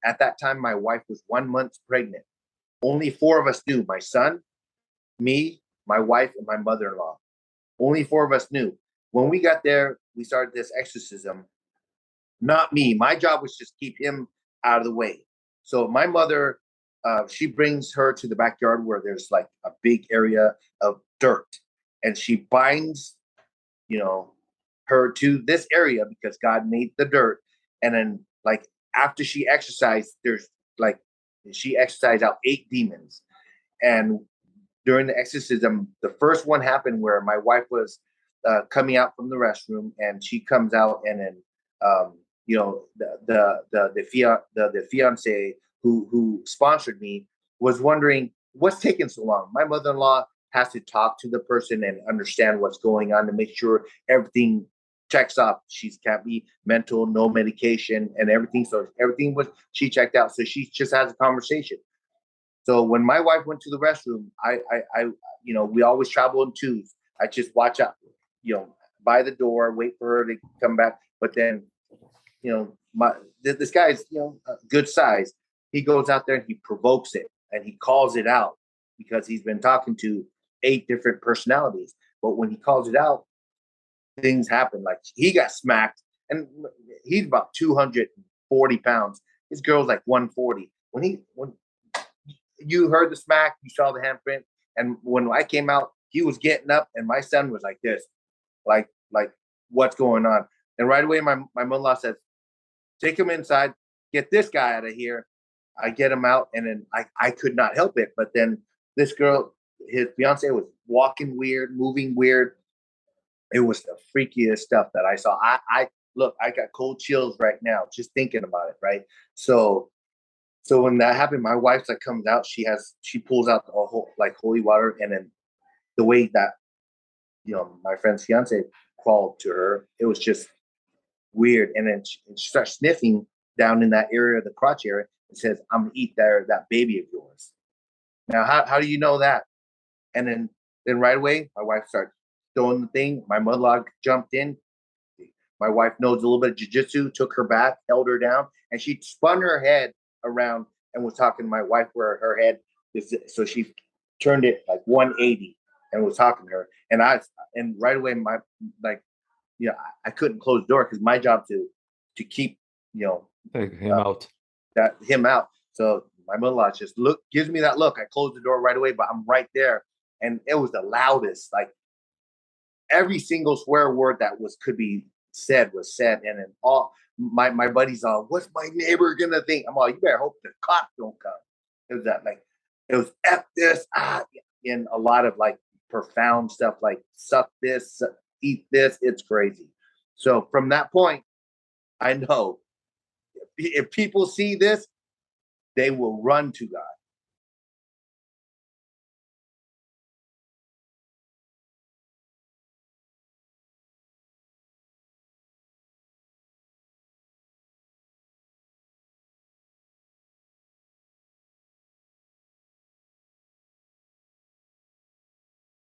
at that time, my wife was 1 month pregnant. Only 4 of us knew: my son, me, my wife, and my mother-in-law. Only 4 of us knew. When we got there, we started this exorcism. Not me. My job was just keep him out of the way. So my mother, she brings her to the backyard where there's like a big area of dirt, and she binds, her to this area because God made the dirt. And then, like, after she exercised, she exercised out 8 demons. And during the exorcism, the first one happened where my wife was coming out from the restroom, and she comes out, and then the fiance who sponsored me was wondering what's taking so long. My mother-in-law has to talk to the person and understand what's going on to make sure everything checks off. She can't be mental, no medication, and everything. So she checked out. So she just has a conversation. So when my wife went to the restroom, we always travel in twos. I just watch out, by the door, wait for her to come back. But then, this guy's, a good size. He goes out there and he provokes it and he calls it out because he's been talking to 8 different personalities. But when he calls it out, things happen. Like, he got smacked, and he's about 240 pounds. His girl's like 140. When you heard the smack, you saw the handprint, and when I came out, he was getting up, and my son was like this, like what's going on? And right away, my mother-in-law says, "Take him inside, get this guy out of here." I get him out, and then I could not help it. But then this girl, his fiance, was walking weird, moving weird. It was the freakiest stuff that I saw. I got cold chills right now just thinking about it. Right. So when that happened, my wife comes out. She pulls out the whole holy water, and then the way that my friend's fiance crawled to her, it was just weird. And then she starts sniffing down in that area, the crotch area, and says, "I'm gonna eat that baby of yours." Now, how do you know that? And then right away, my wife started throwing the thing. My mother-in-law jumped in. My wife knows a little bit of jiu-jitsu, took her back, held her down, and she spun her head around and was talking to my wife where her head is. So she turned it like 180 and was talking to her. And right away, I couldn't close the door because my job to keep, take him out. Him out. So my mother-in-law just gives me that look. I closed the door right away, but I'm right there. And it was the loudest, like every single swear word that could be said was said. And then all my buddies all, "What's my neighbor gonna think?" I'm all, "You better hope the cops don't come." It was it was F this, and a lot of profound stuff like suck this, eat this. It's crazy. So from that point, I know if people see this, they will run to God.